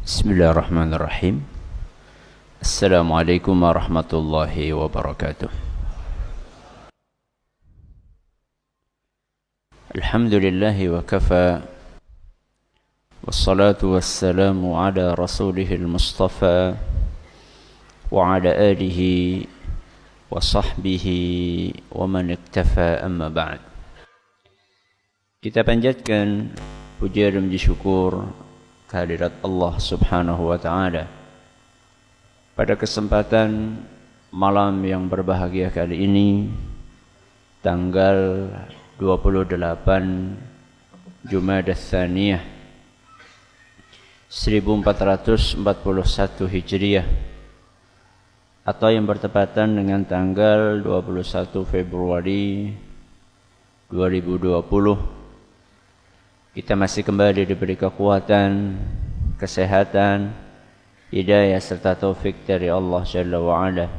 Bismillahirrahmanirrahim. Assalamualaikum warahmatullahi wabarakatuh. Alhamdulillahi wa kafa. Wassalatu wassalamu ala rasulihil mustafa wa ala alihi wa sahbihi wa man iktafa, amma ba'd. Kita panjatkan puja dan puji syukur kehadirat Allah subhanahu wa ta'ala pada kesempatan malam yang berbahagia kali ini, tanggal 28 Jumadah Tsaniyah 1441 Hijriah, atau yang bertepatan dengan tanggal 21 Februari 2020. Kita masih kembali diberi kekuatan, kesehatan, hidayah serta taufik dari Allah Jalla wa'ala,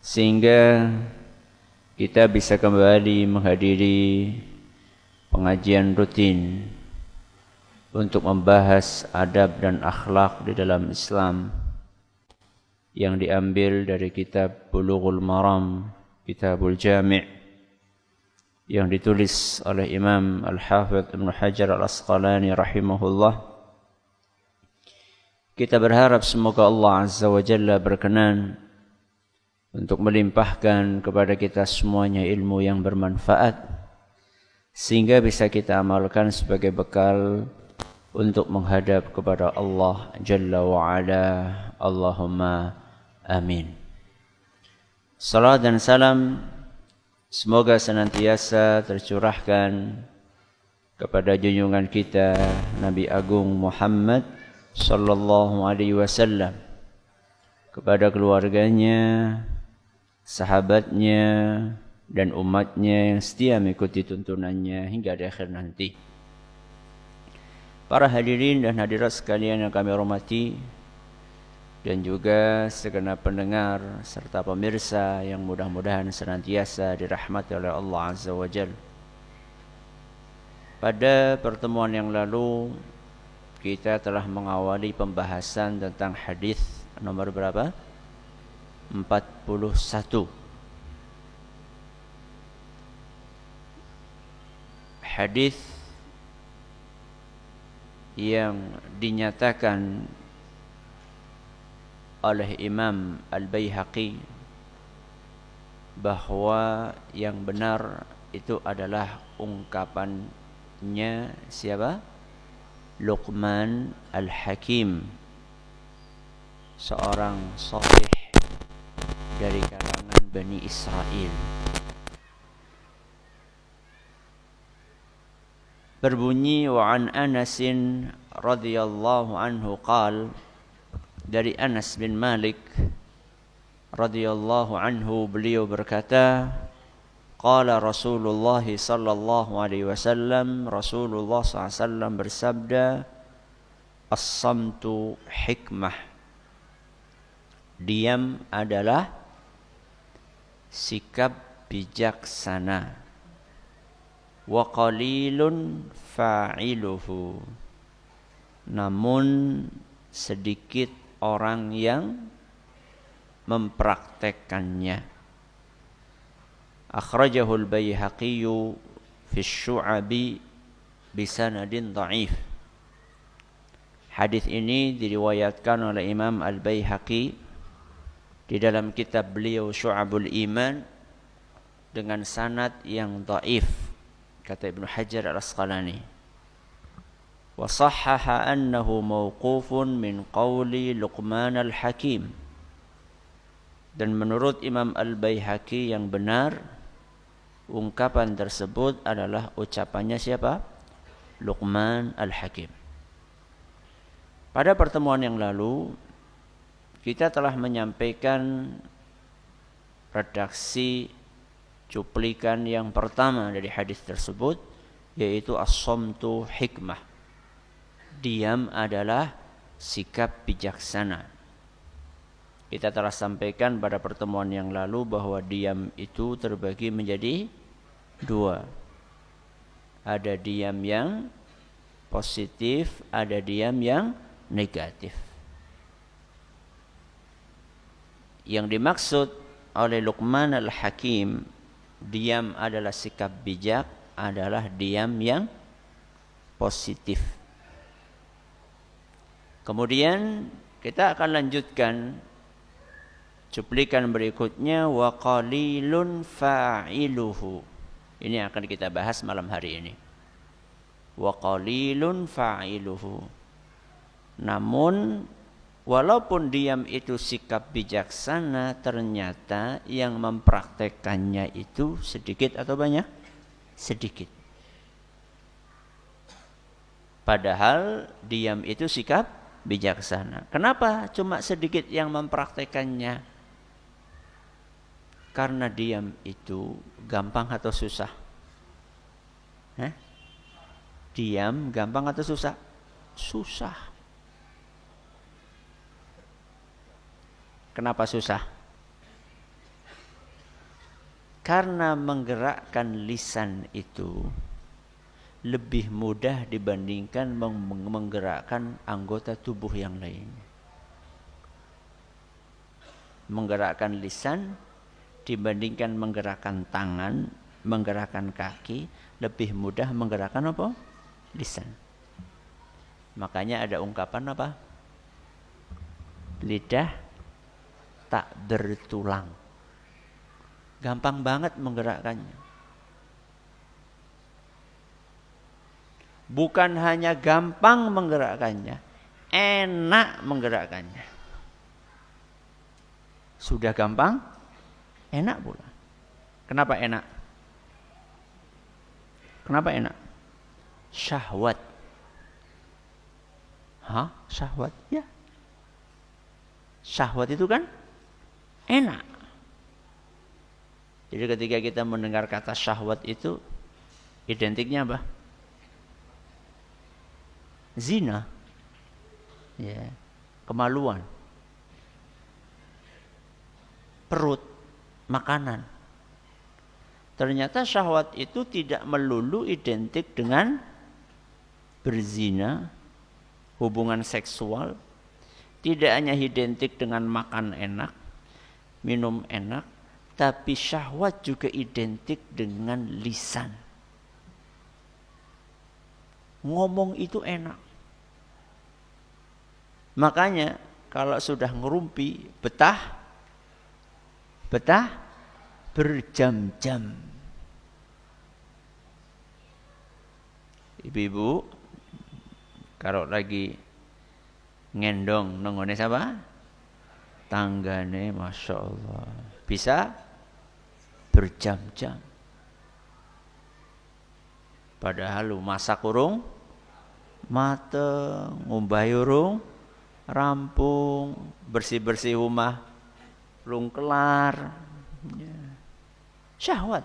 sehingga kita bisa kembali menghadiri pengajian rutin untuk membahas adab dan akhlak di dalam Islam yang diambil dari kitab Bulughul Maram, Kitabul Jami', yang ditulis oleh Imam Al-Hafidh Ibn Hajar Al-Asqalani rahimahullah. Kita berharap semoga Allah Azza wa Jalla berkenan untuk melimpahkan kepada kita semuanya ilmu yang bermanfaat, sehingga bisa kita amalkan sebagai bekal untuk menghadap kepada Allah Jalla wa Ala. Allahumma amin. Salam dan salam semoga senantiasa tercurahkan kepada junjungan kita Nabi Agung Muhammad sallallahu alaihi wasallam, kepada keluarganya, sahabatnya, dan umatnya yang setia mengikuti tuntunannya hingga di akhir nanti. Para hadirin dan hadirat sekalian yang kami hormati, dan juga segenap pendengar serta pemirsa yang mudah-mudahan senantiasa dirahmati oleh Allah Azza wa Jalla. Pada pertemuan yang lalu kita telah mengawali pembahasan tentang hadis nomor berapa? 41. Hadis yang dinyatakan oleh Imam Al-Baihaqi bahwa yang benar itu adalah ungkapannya siapa? Luqman Al-Hakim, seorang shalih dari kalangan Bani Israel. Berbunyi, wa an Anasin radhiyallahu anhu qala, dari Anas bin Malik radhiyallahu anhu, beliau berkata, qala Rasulullah sallallahu alaihi wasallam, Rasulullah SAW bersabda, as-samtu hikmah, diam adalah sikap bijaksana, wa qalilun fa'iluhu, namun sedikit orang yang mempraktekannya. Akhrajahu al-Baihaqi fi Syu'abi bisanadin dha'if. Hadis ini diriwayatkan oleh Imam Al-Baihaqi di dalam kitab beliau Syu'abul Iman dengan sanad yang dhaif, kata Ibnu Hajar Al-Asqalani. Wa sahhaha annahu mauqufun min qawli Luqman Al-Hakim, dan menurut Imam Al-Baihaqi yang benar ungkapan tersebut adalah ucapannya siapa? Luqman Al-Hakim. Pada pertemuan yang lalu kita telah menyampaikan redaksi cuplikan yang pertama dari hadis tersebut, yaitu as-samtu hikmah, diam adalah sikap bijaksana. Kita telah sampaikan pada pertemuan yang lalu bahwa diam itu terbagi menjadi dua. Ada diam yang positif, ada diam yang negatif. Yang dimaksud oleh Luqman Al-Hakim, diam adalah sikap bijak, adalah diam yang positif. Kemudian kita akan lanjutkan cuplikan berikutnya, wa qalilun fa'iluhu. Ini akan kita bahas malam hari ini. Wa qalilun fa'iluhu. Namun walaupun diam itu sikap bijaksana, ternyata yang mempraktekannya itu sedikit atau banyak? Sedikit. Padahal diam itu sikap bijaksana. Kenapa cuma sedikit yang mempraktekannya? Karena diam itu gampang atau susah? Diam gampang atau susah? Susah. Kenapa susah? Karena menggerakkan lisan itu lebih mudah dibandingkan menggerakkan anggota tubuh yang lain. Menggerakkan lisan dibandingkan menggerakkan tangan, menggerakkan kaki, lebih mudah menggerakkan apa? Lisan. Makanya ada ungkapan apa? Lidah tak bertulang. Gampang banget menggerakkannya. Bukan hanya gampang menggerakkannya, enak menggerakkannya. Sudah gampang, enak pula. Kenapa enak? Kenapa enak? Syahwat. Syahwat? Ya. Syahwat itu kan enak. Jadi ketika kita mendengar kata syahwat itu identiknya apa? Zina. Ya, kemaluan. Perut, makanan. Ternyata syahwat itu tidak melulu identik dengan berzina, hubungan seksual. Tidak hanya identik dengan makan enak, minum enak, tapi syahwat juga identik dengan lisan. Ngomong itu enak. Makanya kalau sudah ngerumpi, betah berjam-jam. Ibu-ibu kalau lagi ngendong nengone siapa? Tanggane, Masya Allah, bisa berjam-jam. Padahal lu masak urung mateng, ngumbahi urung rampung, bersih-bersih rumah belum kelar. Ya. Syahwat.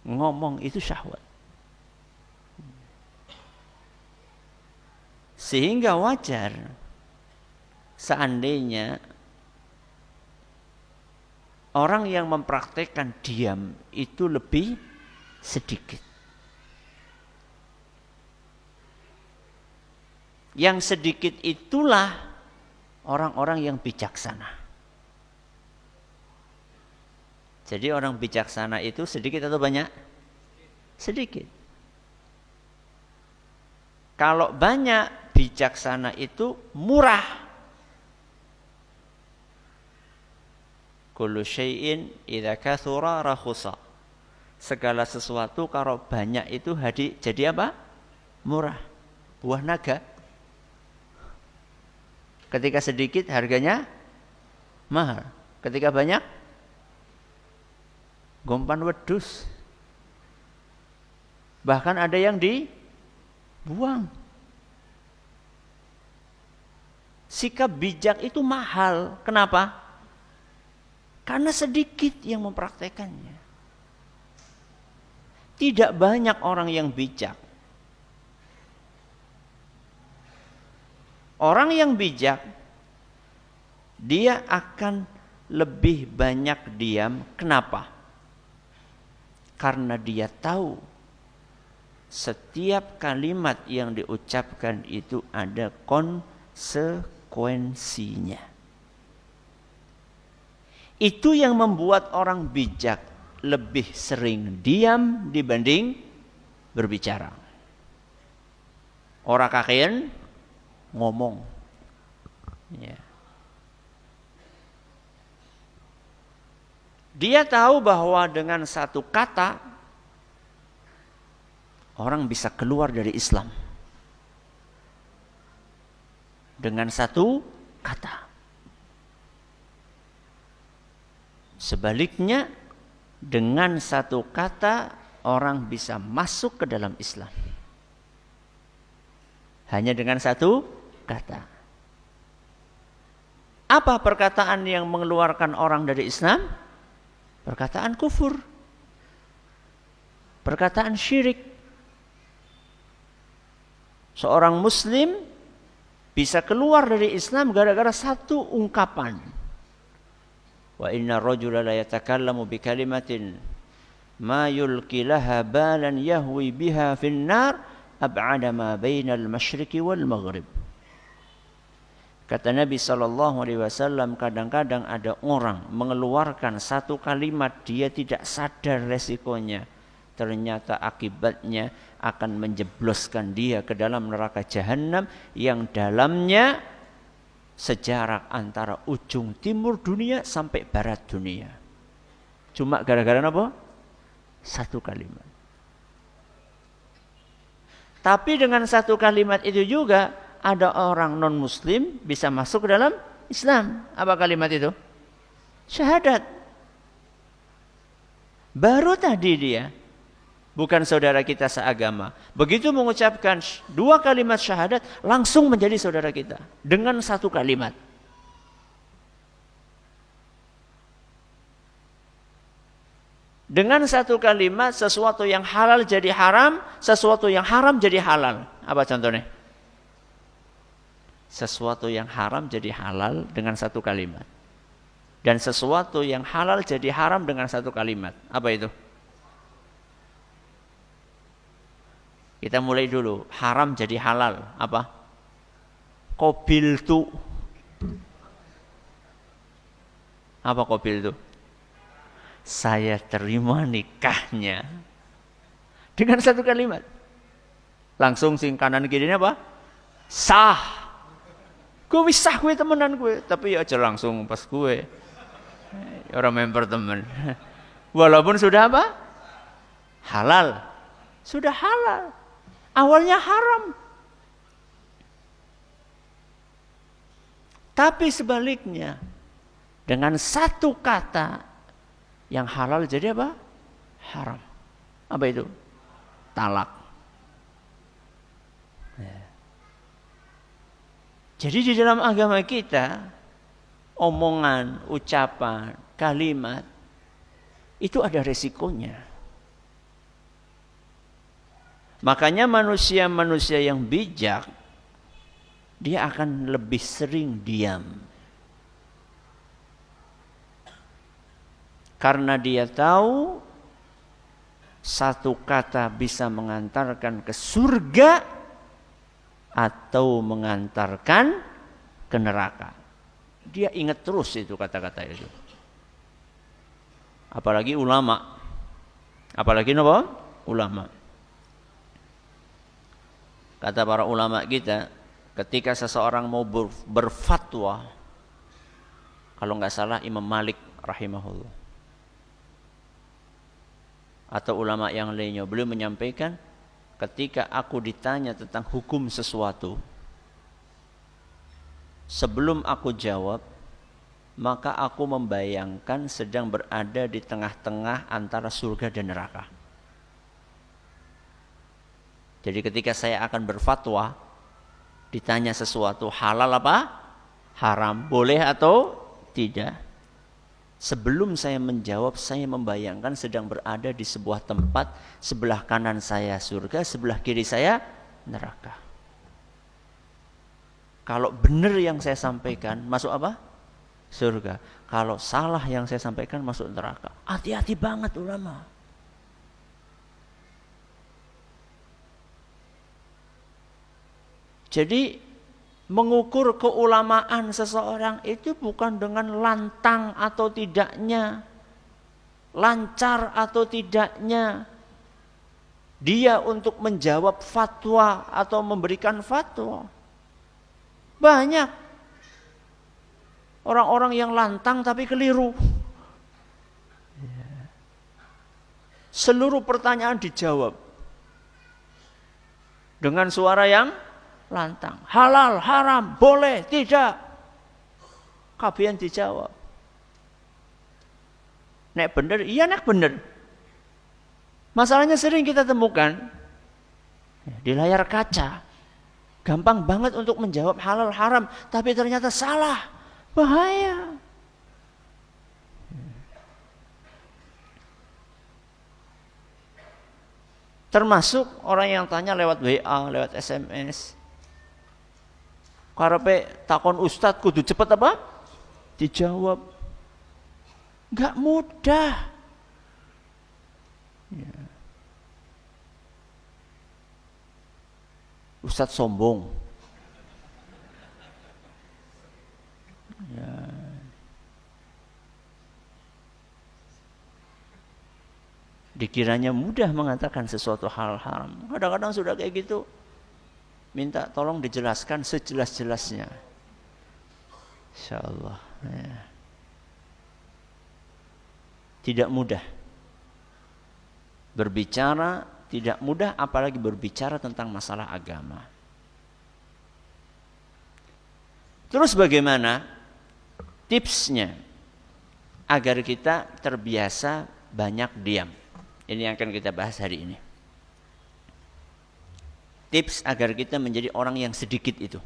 Ngomong itu syahwat. Sehingga wajar seandainya orang yang mempraktekkan diam itu lebih sedikit. Yang sedikit itulah orang-orang yang bijaksana. Jadi orang bijaksana itu sedikit atau banyak? Sedikit. Kalau banyak, bijaksana itu murah. Kullu syai'in idza kathura rakhusa. Segala sesuatu kalau banyak itu jadi apa? Murah. Buah naga. Ketika sedikit harganya mahal. Ketika banyak gompan wedus. Bahkan ada yang dibuang. Sikap bijak itu mahal. Kenapa? Karena sedikit yang mempraktekannya. Tidak banyak orang yang bijak. Orang yang bijak, dia akan lebih banyak diam. Kenapa? Karena dia tahu setiap kalimat yang diucapkan itu ada konsekuensinya. Itu yang membuat orang bijak lebih sering diam dibanding berbicara. Orang kakean ngomong. Ya. Dia tahu bahwa dengan satu kata orang bisa keluar dari Islam. Dengan satu kata. Sebaliknya, dengan satu kata orang bisa masuk ke dalam Islam. Hanya dengan satu kata. Apa perkataan yang mengeluarkan orang dari Islam? Perkataan kufur. Perkataan syirik. Seorang muslim bisa keluar dari Islam gara-gara satu ungkapan. Wa inna rajula la yatakallamu bi kalimatin ma yulqi laha balan yahwi biha fin nar ab'ada ma bainal masyriqi wal maghrib. Kata Nabi SAW, kadang-kadang ada orang mengeluarkan satu kalimat dia tidak sadar resikonya. Ternyata akibatnya akan menjebloskan dia ke dalam neraka jahanam yang dalamnya sejarak antara ujung timur dunia sampai barat dunia. Cuma gara-gara apa? Satu kalimat. Tapi dengan satu kalimat itu juga ada orang non-muslim bisa masuk ke dalam Islam. Apa kalimat itu? Syahadat. Baru tadi dia bukan saudara kita seagama. Begitu mengucapkan dua kalimat syahadat, langsung menjadi saudara kita. Dengan satu kalimat. Dengan satu kalimat, sesuatu yang halal jadi haram, sesuatu yang haram jadi halal. Apa contohnya? Sesuatu yang haram jadi halal dengan satu kalimat. Dan sesuatu yang halal jadi haram dengan satu kalimat. Apa itu? Kita mulai dulu. Haram jadi halal. Apa? Qabiltu. Apa qabiltu? Saya terima nikahnya. Dengan satu kalimat. Langsung sing kanan kirinya apa? Sah. Gue bisa gue temenan gue. Tapi ya aja langsung pas gue. Orang member temen. Walaupun sudah apa? Halal. Sudah halal. Awalnya haram. Tapi sebaliknya. Dengan satu kata yang halal jadi apa? Haram. Apa itu? Talak. Jadi di dalam agama kita, omongan, ucapan, kalimat, itu ada resikonya. Makanya manusia-manusia yang bijak, dia akan lebih sering diam. Karena dia tahu satu kata bisa mengantarkan ke surga atau mengantarkan ke neraka. Dia ingat terus itu kata-kata itu. Apalagi ulama. Apalagi apa? Ulama. Kata para ulama kita, ketika seseorang mau berfatwa, kalau nggak salah Imam Malik rahimahullah atau ulama yang lainnya, beliau menyampaikan, ketika aku ditanya tentang hukum sesuatu, sebelum aku jawab, maka aku membayangkan sedang berada di tengah-tengah antara surga dan neraka. Jadi ketika saya akan berfatwa, ditanya sesuatu halal apa? Haram, boleh atau tidak? Sebelum saya menjawab, saya membayangkan sedang berada di sebuah tempat, sebelah kanan saya surga, sebelah kiri saya neraka. Kalau benar yang saya sampaikan, masuk apa? Surga. Kalau salah yang saya sampaikan, masuk neraka. Hati-hati banget ulama. Jadi mengukur keulamaan seseorang itu bukan dengan lantang atau tidaknya, lancar atau tidaknya dia untuk menjawab fatwa atau memberikan fatwa. Banyak orang-orang yang lantang tapi keliru. Seluruh pertanyaan dijawab dengan suara yang lantang. Halal, haram, boleh, tidak. Kabeh dijawab. Nek bener, iya nek bener. Masalahnya sering kita temukan di layar kaca. Gampang banget untuk menjawab halal, haram. Tapi ternyata salah. Bahaya. Termasuk orang yang tanya lewat WA, lewat SMS. Karepe takon ustad kudu cepet apa? Dijawab. Enggak mudah. Ya. Ustad sombong. Ya. Dikiranya mudah mengatakan sesuatu hal haram. Kadang-kadang sudah kayak gitu. Minta tolong dijelaskan sejelas-jelasnya. Insyaallah. Ya. Tidak mudah. Berbicara tidak mudah, apalagi berbicara tentang masalah agama. Terus bagaimana tipsnya agar kita terbiasa banyak diam? Ini yang akan kita bahas hari ini. Tips agar kita menjadi orang yang sedikit itu.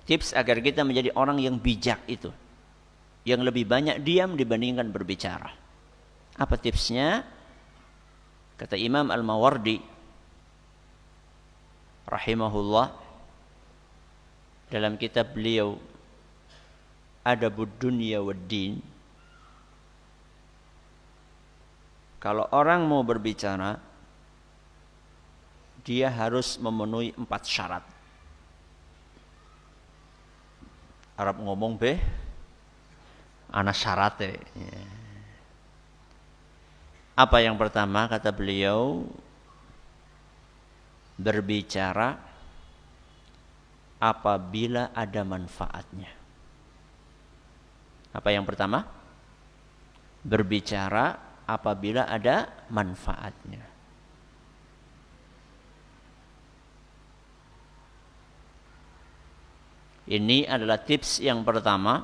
Tips agar kita menjadi orang yang bijak itu. Yang lebih banyak diam dibandingkan berbicara. Apa tipsnya? Kata Imam Al-Mawardi rahimahullah dalam kitab beliau Adabud Dunya wad Din, kalau orang mau berbicara dia harus memenuhi 4 syarat. Arab ngomong be ana syaratnya. Apa yang pertama kata beliau? Berbicara apabila ada manfaatnya. Apa yang pertama? Berbicara apabila ada manfaatnya. Ini adalah tips yang pertama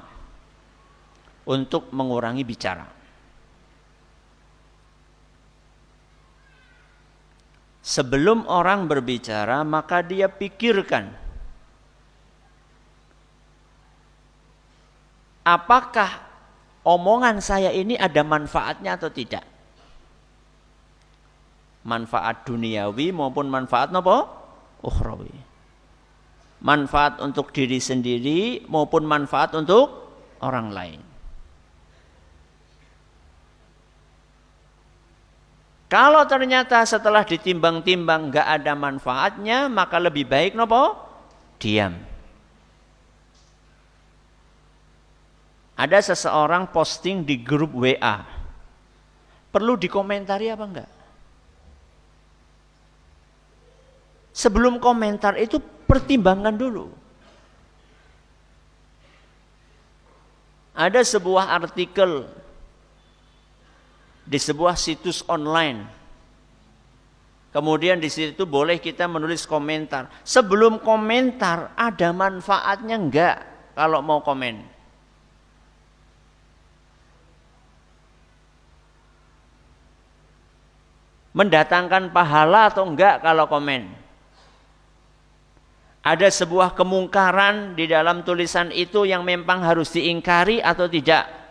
untuk mengurangi bicara. Sebelum orang berbicara, maka dia pikirkan apakah omongan saya ini ada manfaatnya atau tidak. Manfaat duniawi maupun manfaat apa? Ukhrawi. Manfaat untuk diri sendiri maupun manfaat untuk orang lain. Kalau ternyata setelah ditimbang-timbang enggak ada manfaatnya, maka lebih baik nopo? Diam. Ada seseorang posting di grup WA. Perlu dikomentari apa enggak? Sebelum komentar itu pertimbangkan dulu. Ada sebuah artikel di sebuah situs online. Kemudian di situ boleh kita menulis komentar. Sebelum komentar ada manfaatnya enggak kalau mau komen? Mendatangkan pahala atau enggak kalau komen? Ada sebuah kemungkaran di dalam tulisan itu yang memang harus diingkari atau tidak?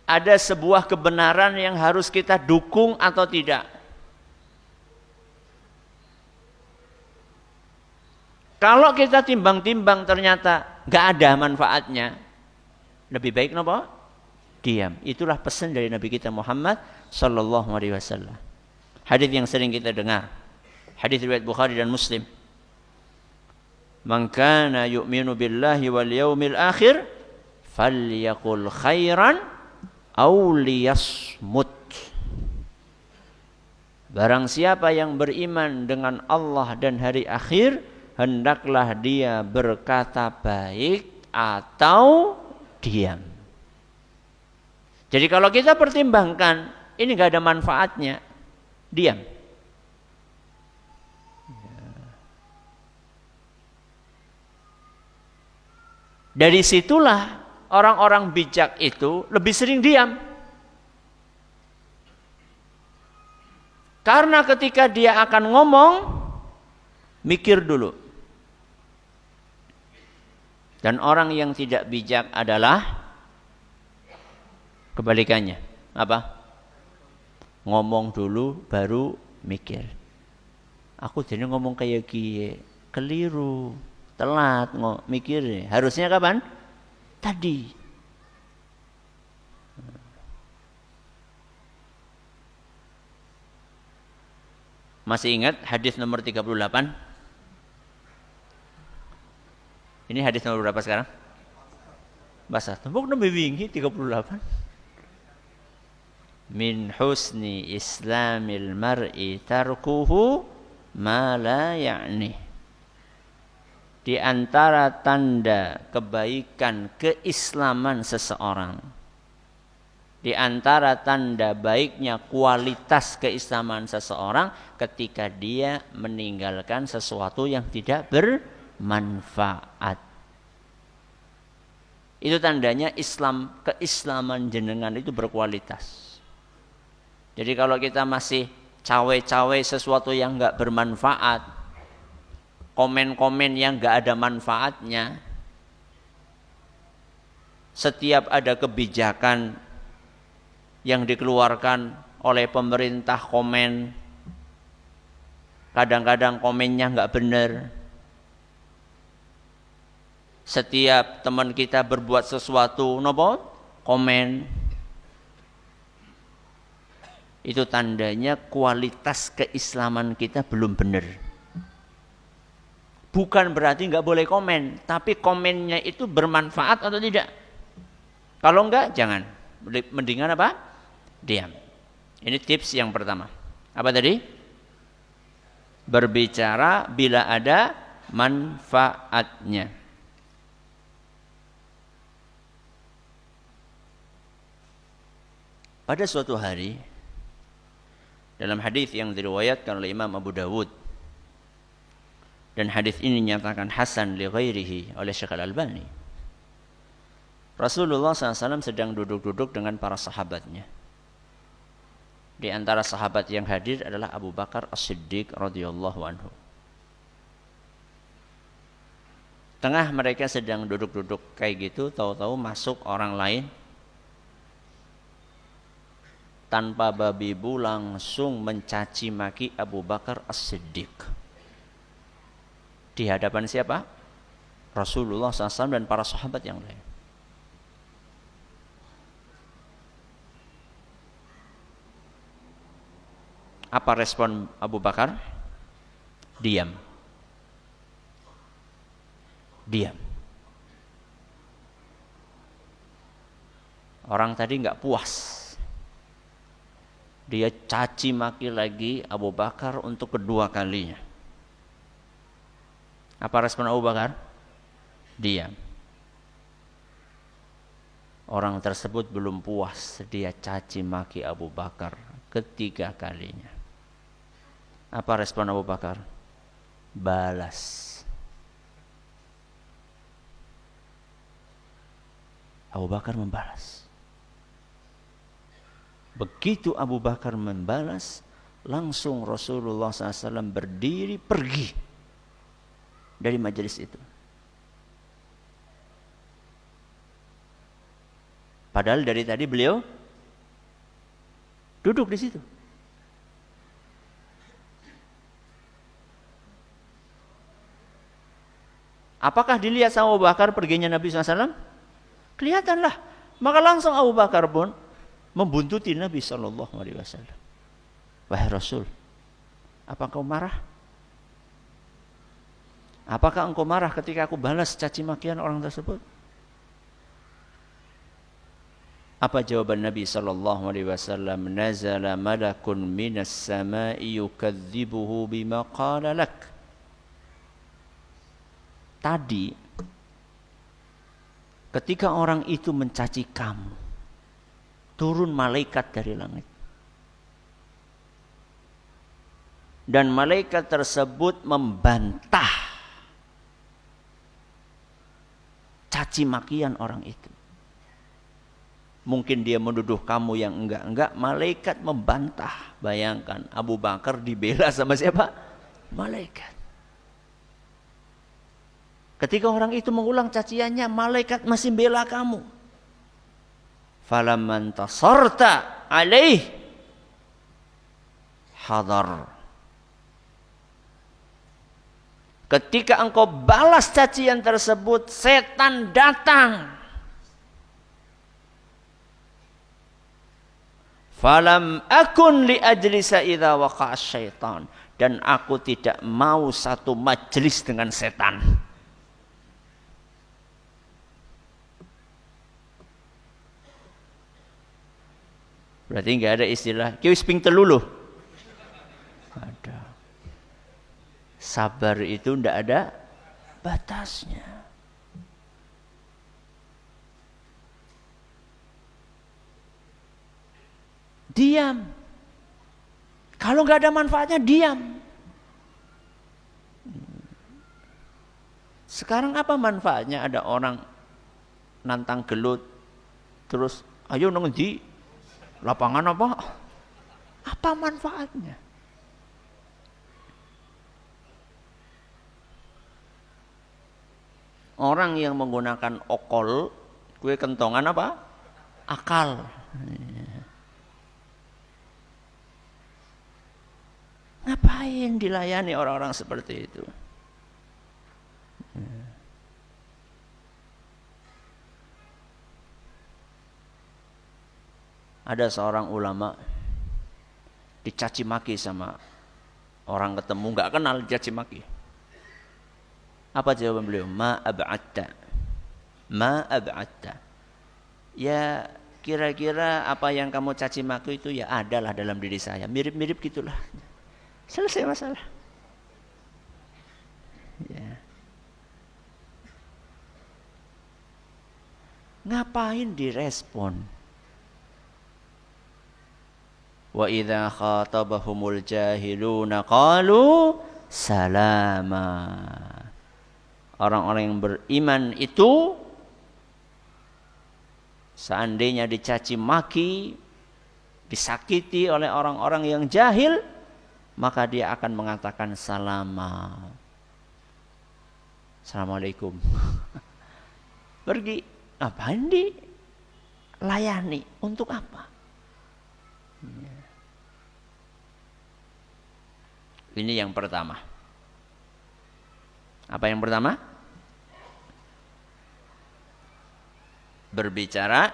Ada sebuah kebenaran yang harus kita dukung atau tidak? Kalau kita timbang-timbang ternyata nggak ada manfaatnya, lebih baik apa? Diam. Itulah pesan dari Nabi kita Muhammad sallallahu alaihi wasallam. Hadis yang sering kita dengar. Hadis riwayat Bukhari dan Muslim. Man kana yu'minu billahi wal yaumil akhir falyaqul khairan aw liyasmut. Barang siapa yang beriman dengan Allah dan hari akhir, hendaklah dia berkata baik atau diam. Jadi kalau kita pertimbangkan, ini gak ada manfaatnya, diam. Dari situlah orang-orang bijak itu lebih sering diam. Karena ketika dia akan ngomong, mikir dulu. Dan orang yang tidak bijak adalah kebalikannya. Apa? Ngomong dulu baru mikir. Aku jadi ngomong kayak gini, keliru, telat mikir. Harusnya kapan? Tadi. Masih ingat hadis nomor 38? Ini hadis nomor berapa sekarang? Bahasa tembok nabi wingi 38. Min husni islamil mar'i tarkuhu ma la ya'ni. Di antara tanda kebaikan keislaman seseorang, di antara tanda baiknya kualitas keislaman seseorang ketika dia meninggalkan sesuatu yang tidak bermanfaat. Itu tandanya keislaman jenengan itu berkualitas. Jadi kalau kita masih cawe-cawe sesuatu yang enggak bermanfaat, komen-komen yang enggak ada manfaatnya, setiap ada kebijakan yang dikeluarkan oleh pemerintah komen, kadang-kadang komennya enggak benar. Setiap teman kita berbuat sesuatu, komen. Itu tandanya kualitas keislaman kita belum benar. Bukan berarti enggak boleh komen, tapi komennya itu bermanfaat atau tidak. Kalau enggak, jangan. Mendingan apa? Diam. Ini tips yang pertama. Apa tadi? Berbicara bila ada manfaatnya. Pada suatu hari, dalam hadis yang diriwayatkan oleh Imam Abu Dawud, dan hadis ini dinyatakan hasan li ghairihi oleh Syekh Al-Albani, Rasulullah SAW sedang duduk-duduk dengan para sahabatnya. Di antara sahabat yang hadir adalah Abu Bakar As-Siddiq radhiyallahu anhu. Tengah mereka sedang duduk-duduk kayak gitu, tahu-tahu masuk orang lain tanpa babi bu langsung mencaci maki Abu Bakar As-Siddiq. Di hadapan siapa? Rasulullah SAW dan para sahabat yang lain. Apa respon Abu Bakar? Diam. Diam. Orang tadi nggak puas. Dia caci maki lagi Abu Bakar untuk kedua kalinya. Apa respon Abu Bakar? Diam. Orang tersebut belum puas, dia caci maki Abu Bakar ketiga kalinya. Apa respon Abu Bakar? Balas. Abu Bakar membalas. Begitu Abu Bakar membalas, langsung Rasulullah SAW berdiri pergi dari majelis itu. Padahal dari tadi beliau duduk di situ. Apakah dilihat sama Abu Bakar perginya Nabi SAW? Kelihatanlah. Maka langsung Abu Bakar pun membuntuti Nabi SAW. Wahai Rasul, apa kau marah? Apakah engkau marah ketika aku balas caci makian orang tersebut? Apa jawaban Nabi sallallahu alaihi wasallam? Nazala malakun minas sama'i yukadzibuhu bima qala lak. Tadi ketika orang itu mencaci kamu, turun malaikat dari langit. Dan malaikat tersebut membantah caci makian orang itu. Mungkin dia menuduh kamu yang enggak-enggak, malaikat membantah. Bayangkan Abu Bakar dibela sama siapa? Malaikat. Ketika orang itu mengulang caciannya, malaikat masih bela kamu. Falamman tasarta alaih hadar. Ketika engkau balas cacian tersebut, setan datang. Falam akun li ajlisa idza waqa'a syaitan, dan aku tidak mau satu majelis dengan setan. Berarti enggak ada istilah ki wis ping telu lho. Ada. Sabar itu enggak ada batasnya. Diam. Kalau nggak ada manfaatnya, diam. Sekarang apa manfaatnya ada orang nantang gelut, terus ayo nang di lapangan apa? Apa manfaatnya? Orang yang menggunakan okol, kue kentongan apa? Akal. Ngapain dilayani orang-orang seperti itu? Ada seorang ulama dicaci maki sama orang ketemu nggak kenal, dicaci maki. Apa jawaban beliau? Ma ab'atta. Ma ab'atta. Ya kira-kira apa yang kamu caci maki itu ya adalah dalam diri saya. Mirip-mirip gitulah. Selesai masalah. Ya. Ngapain direspon? Wa idza khatabahumul jahiluna qalu salama. Orang-orang yang beriman itu seandainya dicaci maki, disakiti oleh orang-orang yang jahil, maka dia akan mengatakan salama. Assalamualaikum. Pergi. Apaan di layani? Untuk apa? Ini yang pertama. Apa yang pertama? Berbicara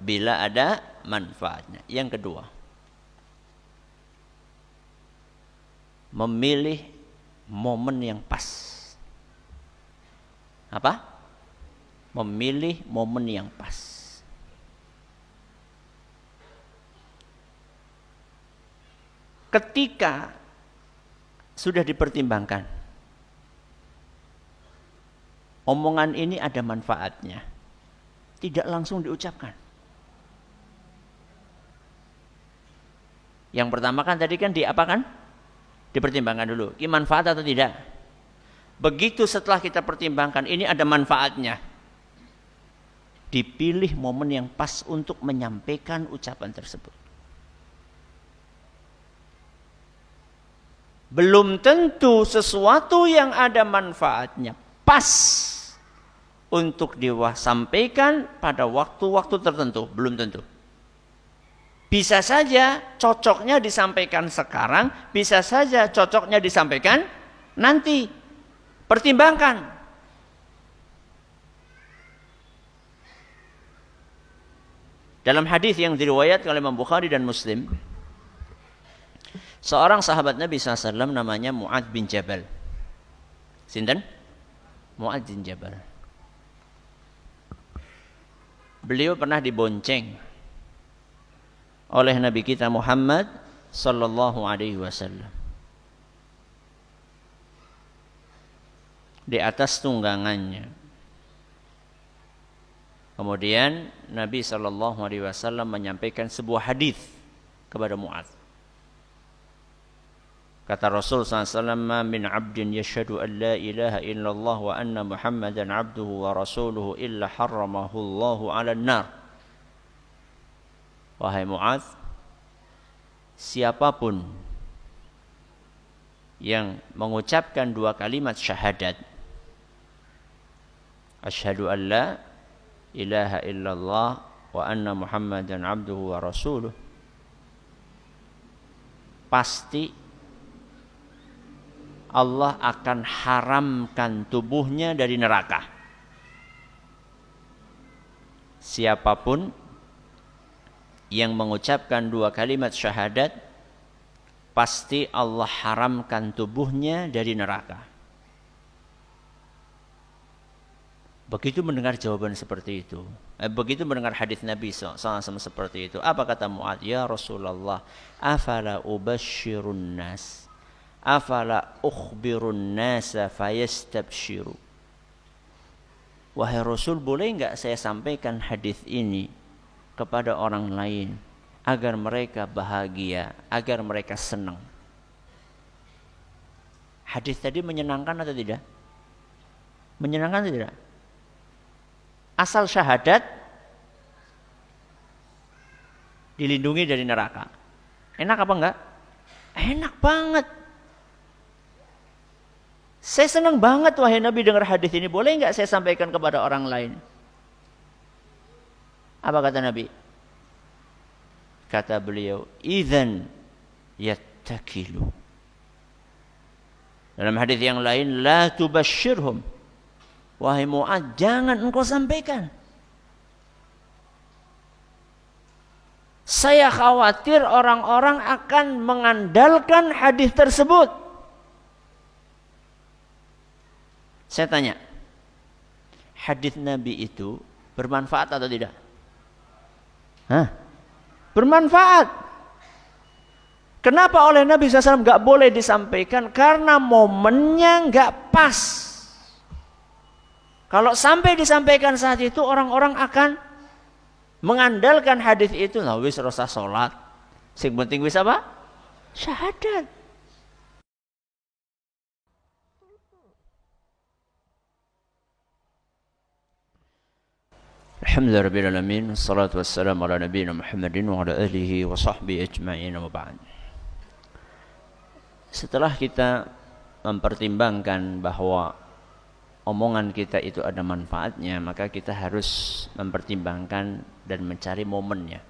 bila ada manfaatnya. Yang kedua, memilih momen yang pas. Apa? Memilih momen yang pas. Ketika sudah dipertimbangkan, omongan ini ada manfaatnya, tidak langsung diucapkan. Yang pertama kan tadi kan diapakan? Dipertimbangkan dulu, ini manfaat atau tidak. Begitu setelah kita pertimbangkan, ini ada manfaatnya, dipilih momen yang pas untuk menyampaikan ucapan tersebut. Belum tentu sesuatu yang ada manfaatnya pas untuk disampaikan pada waktu-waktu tertentu. Belum tentu. Bisa saja cocoknya disampaikan sekarang, bisa saja cocoknya disampaikan nanti. Pertimbangkan. Dalam hadis yang diriwayatkan oleh Imam Bukhari dan Muslim, seorang sahabat Nabi SAW namanya Mu'adz bin Jabal. Sinten? Mu'adz bin Jabal. Beliau pernah dibonceng oleh Nabi kita Muhammad sallallahu alaihi wasallam di atas tunggangannya. Kemudian Nabi sallallahu alaihi wasallam menyampaikan sebuah hadis kepada Mu'adz. Kata Rasul SAW, "Ma min 'abdin yashhadu an la ilaha illallah wa anna Muhammadan 'abduhu wa rasuluhu illa harramahu Allahu 'alan nar." Wahai Mu'adz, siapapun yang mengucapkan dua kalimat syahadat, asyhadu an la ilaha illallah wa anna Muhammadan 'abduhu wa rasuluhu, pasti Allah akan haramkan tubuhnya dari neraka. Siapapun yang mengucapkan dua kalimat syahadat, pasti Allah haramkan tubuhnya dari neraka. Begitu mendengar jawaban seperti itu, begitu mendengar hadis Nabi SAW seperti itu, apa kata Mu'adz? Ya Rasulullah, afala ubashshirun nas, afala ukhbirun nasa fayastabshiru. Wahai Rasul, boleh enggak saya sampaikan hadis ini kepada orang lain agar mereka bahagia, agar mereka senang? Hadis tadi menyenangkan atau tidak? Menyenangkan atau tidak? Asal syahadat dilindungi dari neraka. Enak apa enggak? Enak banget. Saya senang banget wahai Nabi dengar hadis ini. Boleh enggak saya sampaikan kepada orang lain? Apa kata Nabi? Kata beliau, "Idzan yattakilu." Dalam hadis yang lain, la tubashshirhum. Wahai Mu'adz, jangan engkau sampaikan. Saya khawatir orang-orang akan mengandalkan hadis tersebut. Saya tanya, hadis Nabi itu bermanfaat atau tidak? Bermanfaat. Kenapa oleh Nabi SAW nggak boleh disampaikan? Karena momennya nggak pas. Kalau sampai disampaikan saat itu, orang-orang akan mengandalkan hadis itu. Nah, wis rasa sholat. Sing penting wis apa? Syahadat. Alhamdulillahirrahmanirrahim. Wassalatu wassalamu ala nabiyina Muhammadin wa ala alihi wa sahbihi ajma'in wa ba'd. Setelah kita mempertimbangkan bahwa omongan kita itu ada manfaatnya, maka kita harus mempertimbangkan dan mencari momennya.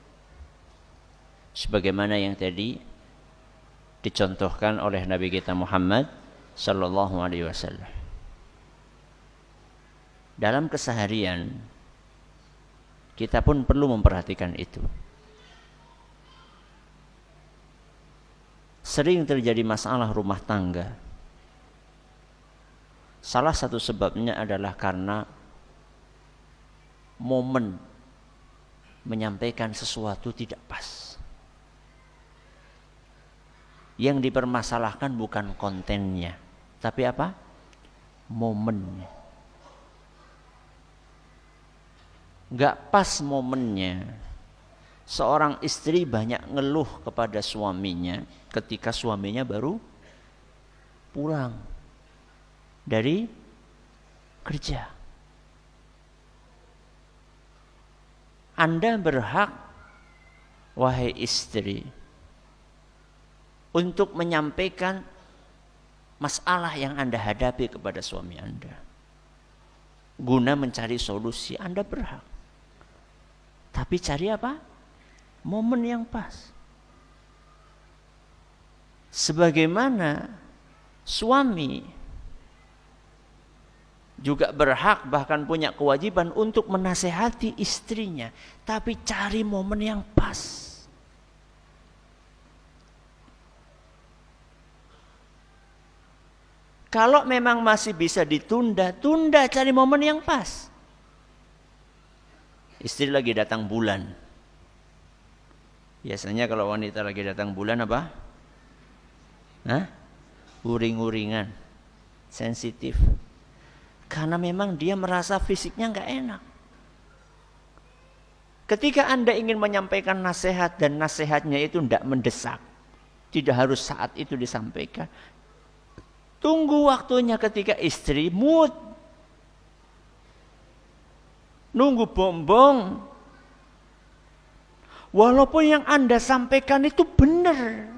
Sebagaimana yang tadi dicontohkan oleh Nabi kita Muhammad sallallahu alaihi wasallam. Dalam keseharian kita pun perlu memperhatikan itu. Sering terjadi masalah rumah tangga. Salah satu sebabnya adalah karena momen menyampaikan sesuatu tidak pas. Yang dipermasalahkan bukan kontennya, tapi apa? Momennya. Gak pas momennya. Seorang istri banyak ngeluh kepada suaminya ketika suaminya baru pulang dari kerja. Anda berhak, wahai istri, untuk menyampaikan masalah yang Anda hadapi kepada suami Anda. Guna mencari solusi, Anda berhak. Tapi cari apa? Momen yang pas. Sebagaimana suami juga berhak, bahkan punya kewajiban untuk menasehati istrinya, tapi cari momen yang pas. Kalau memang masih bisa ditunda, tunda, cari momen yang pas. Istri lagi datang bulan. Biasanya kalau wanita lagi datang bulan apa? Uring-uringan, sensitif. Karena memang dia merasa fisiknya nggak enak. Ketika Anda ingin menyampaikan nasihat dan nasihatnya itu tidak mendesak, tidak harus saat itu disampaikan. Tunggu waktunya ketika istri mood. Nunggu bombong. Walaupun yang Anda sampaikan itu benar.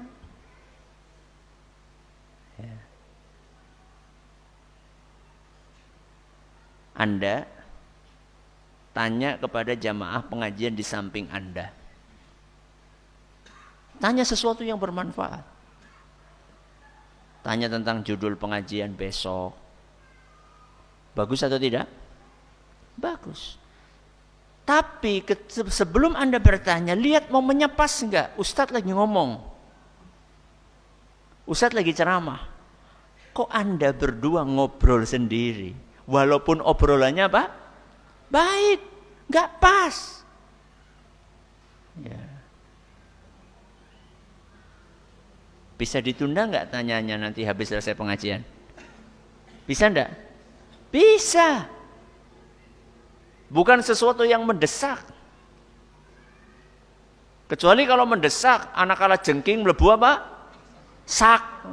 Anda tanya kepada jamaah pengajian di samping Anda. Tanya sesuatu yang bermanfaat. Tanya tentang judul pengajian besok. Bagus atau tidak? Bagus. Tapi sebelum Anda bertanya, lihat momennya pas enggak? Ustadz lagi ngomong. Ustadz lagi ceramah. Kok Anda berdua ngobrol sendiri? Walaupun obrolannya apa? Baik, enggak pas. Ya. Bisa ditunda enggak tanyanya nanti habis selesai pengajian? Bisa enggak? Bisa. Bukan sesuatu yang mendesak. Kecuali kalau mendesak, anak kala jengking mlebu apa? Sak.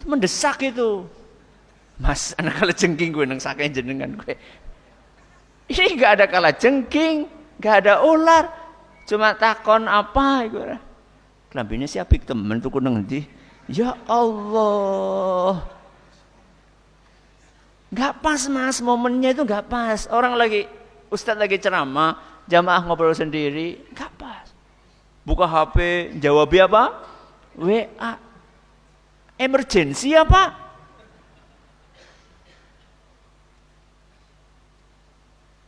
Mendesak itu. Mas, anak kala jengking gue nang saknya jenengan gue. Ini enggak ada kala jengking, enggak ada ular. Cuma takon apa iku. Klambine si apik temen tuku nang ndi? Ya Allah. Enggak pas Mas, momennya itu enggak pas. Orang lagi Ustadz lagi ceramah, jamaah ngobrol sendiri, enggak pas. Buka HP, jawab apa? WA. Emergensi apa?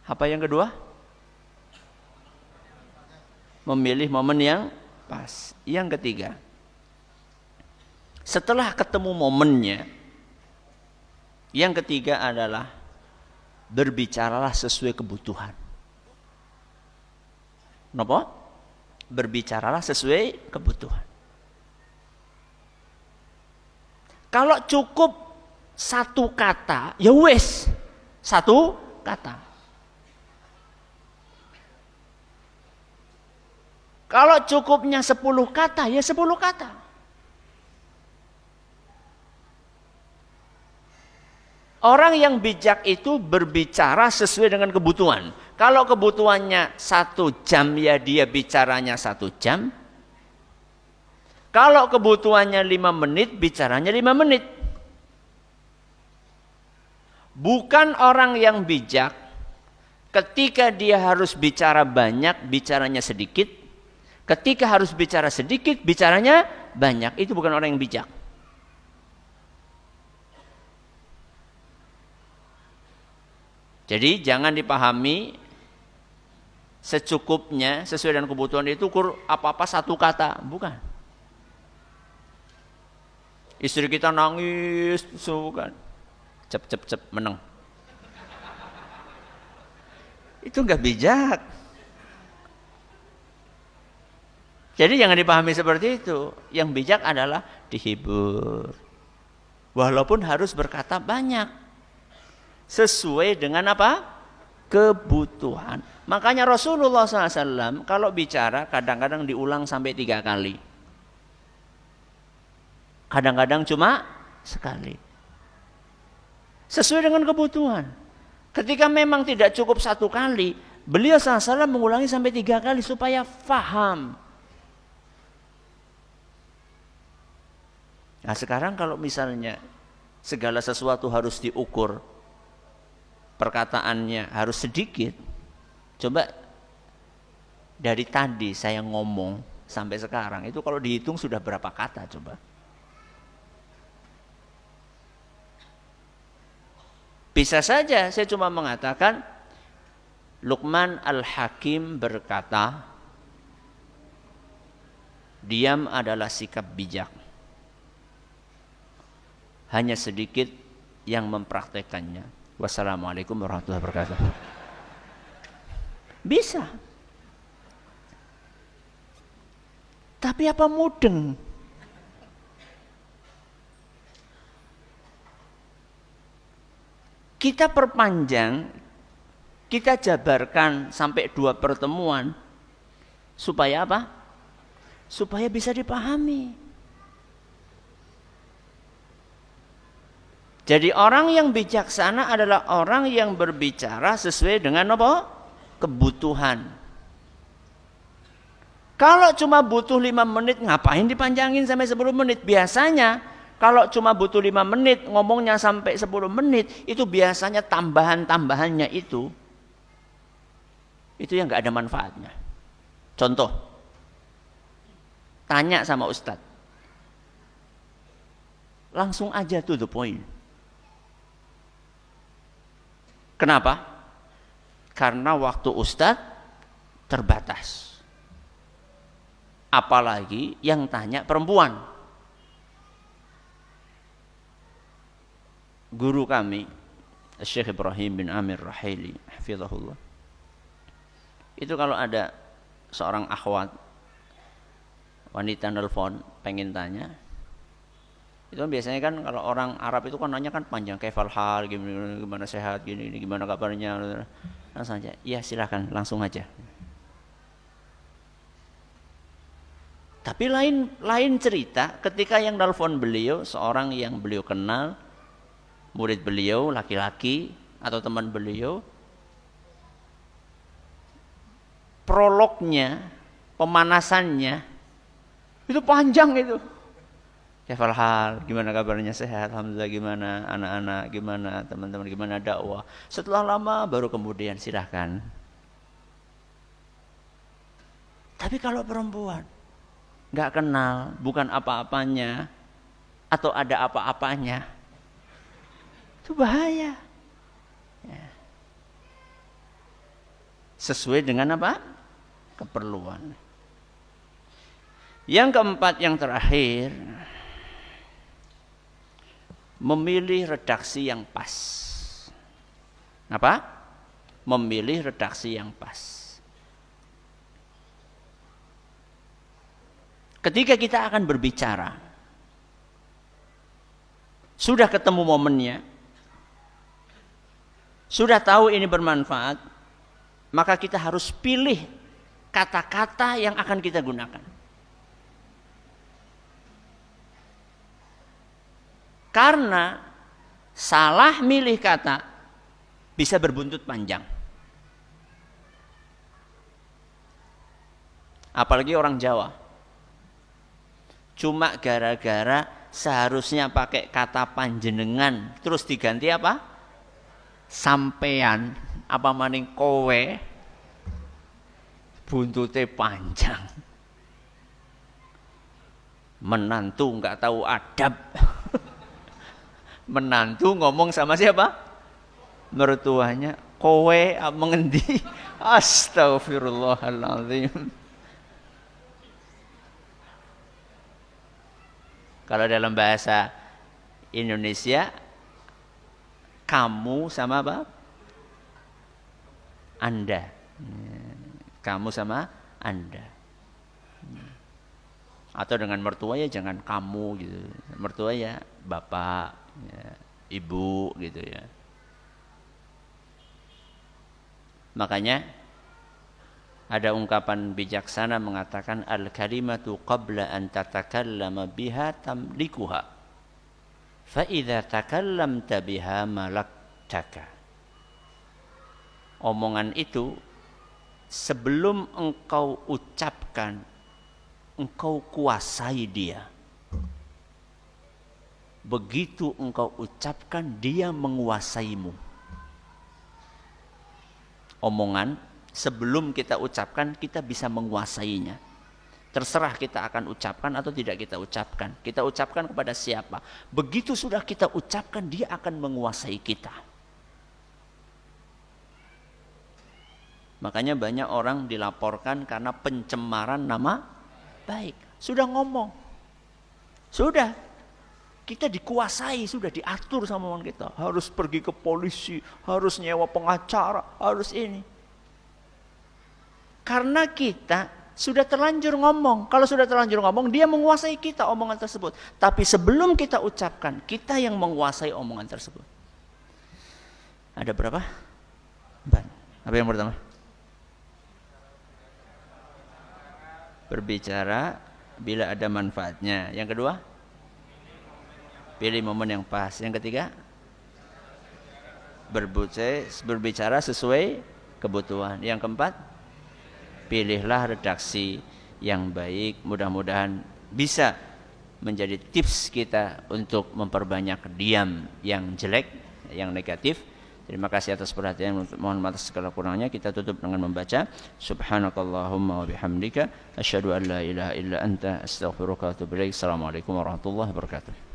Apa yang kedua? Memilih momen yang pas. Yang ketiga, setelah ketemu momennya, yang ketiga adalah berbicaralah sesuai kebutuhan. Kenapa? Berbicaralah sesuai kebutuhan. Kalau cukup satu kata, ya wes, satu kata. Kalau cukupnya 10 kata, ya 10 kata. Orang yang bijak itu berbicara sesuai dengan kebutuhan. Kalau kebutuhannya 1 jam, ya dia bicaranya 1 jam. Kalau kebutuhannya 5 menit, bicaranya 5 menit. Bukan orang yang bijak, ketika dia harus bicara banyak, bicaranya sedikit. Ketika harus bicara sedikit, bicaranya banyak. Itu bukan orang yang bijak. Jadi jangan dipahami secukupnya, sesuai dengan kebutuhan itu apa-apa 1 kata. Bukan. Istri kita nangis, bukan. Cep meneng. Itu enggak bijak. Jadi jangan dipahami seperti itu. Yang bijak adalah dihibur. Walaupun harus berkata banyak. Sesuai dengan apa? Kebutuhan. Makanya Rasulullah SAW kalau bicara kadang-kadang diulang sampai 3 kali. Kadang-kadang cuma sekali. Sesuai dengan kebutuhan. Ketika memang tidak cukup 1 kali, beliau SAW mengulangi sampai 3 kali supaya faham. Nah sekarang kalau misalnya segala sesuatu harus diukur, perkataannya harus sedikit. Coba dari tadi saya ngomong sampai sekarang itu kalau dihitung sudah berapa kata coba? Bisa saja saya cuma mengatakan Luqman Al-Hakim berkata, diam adalah sikap bijak. Hanya sedikit yang mempraktekannya. Wassalamualaikum warahmatullahi wabarakatuh. Bisa. Tapi apa mudeng? Kita perpanjang, kita jabarkan sampai 2 pertemuan. Supaya apa? Supaya bisa dipahami. Jadi orang yang bijaksana adalah orang yang berbicara sesuai dengan apa? Kebutuhan. Kalau cuma butuh 5 menit, ngapain dipanjangin sampai 10 menit? Biasanya kalau cuma butuh 5 menit, ngomongnya sampai 10 menit, itu biasanya tambahan-tambahannya itu yang gak ada manfaatnya. Contoh, tanya sama ustadz. Langsung aja to the point. Kenapa? Karena waktu ustadz terbatas. Apalagi yang tanya perempuan. Guru kami, Syekh Ibrahim bin Amir Rahili, hafizahullah. Itu kalau ada seorang akhwat wanita nelfon pengen tanya, itu biasanya kan kalau orang Arab itu kan nanya kan panjang, kaifal hal, gimana sehat, gini gimana kabarnya, langsung aja, iya silakan langsung aja. Tapi lain cerita ketika yang nelfon beliau seorang yang beliau kenal, murid beliau laki-laki atau teman beliau, prolognya, pemanasannya itu panjang itu. Kaifal hal, gimana kabarnya, sehat, alhamdulillah, gimana anak-anak, gimana teman-teman, gimana dakwah. Setelah lama baru kemudian silahkan. Tapi kalau perempuan nggak kenal, bukan apa-apanya, atau ada apa-apanya, itu bahaya. Ya. Sesuai dengan apa? Keperluan. Yang keempat, yang terakhir, memilih redaksi yang pas. Apa? Memilih redaksi yang pas. Ketika kita akan berbicara, sudah ketemu momennya, sudah tahu ini bermanfaat, maka kita harus pilih kata-kata yang akan kita gunakan. Karena salah milih kata bisa berbuntut panjang. Apalagi orang Jawa. Cuma gara-gara seharusnya pakai kata panjenengan, terus diganti apa? Sampean, apa maning kowe, buntute panjang. Menantu nggak tahu adab. Menantu ngomong sama siapa? Mertuanya. Kowe mengendi? Astagfirullahaladzim. Kalau dalam bahasa Indonesia, kamu sama apa? Anda. Kamu sama Anda. Atau dengan mertua ya jangan kamu gitu. Mertua ya bapak, ya, ibu gitu ya. Makanya ada ungkapan bijaksana mengatakan al-kalimatu qabla an tatakallama biha tamlikuha fa idza takallamta biha malaktaka. Omongan itu sebelum engkau ucapkan, engkau kuasai dia. Begitu engkau ucapkan, dia menguasaimu. Omongan sebelum kita ucapkan, kita bisa menguasainya. Terserah kita akan ucapkan atau tidak kita ucapkan. Kita ucapkan kepada siapa. Begitu sudah kita ucapkan, dia akan menguasai kita. Makanya banyak orang dilaporkan karena pencemaran nama baik. Sudah ngomong. Sudah. Kita dikuasai, sudah diatur sama omongan kita. Harus pergi ke polisi, harus nyewa pengacara, harus ini. Karena kita sudah terlanjur ngomong. Kalau sudah terlanjur ngomong, dia menguasai kita omongan tersebut. Tapi sebelum kita ucapkan, kita yang menguasai omongan tersebut. Ada berapa? Apa yang pertama? Berbicara bila ada manfaatnya. Yang kedua? Pilih momen yang pas. Yang ketiga? Berbicara sesuai kebutuhan. Yang keempat? Pilihlah redaksi yang baik. Mudah-mudahan bisa menjadi tips kita untuk memperbanyak diam yang jelek, yang negatif. Terima kasih atas perhatian. Mohon maaf segala kurangnya. Kita tutup dengan membaca Subhanakallahumma wa bihamdika asyhadu an la ilaha illa anta astaghfiruka wa atubu ilaik. Assalamualaikum warahmatullahi wabarakatuh.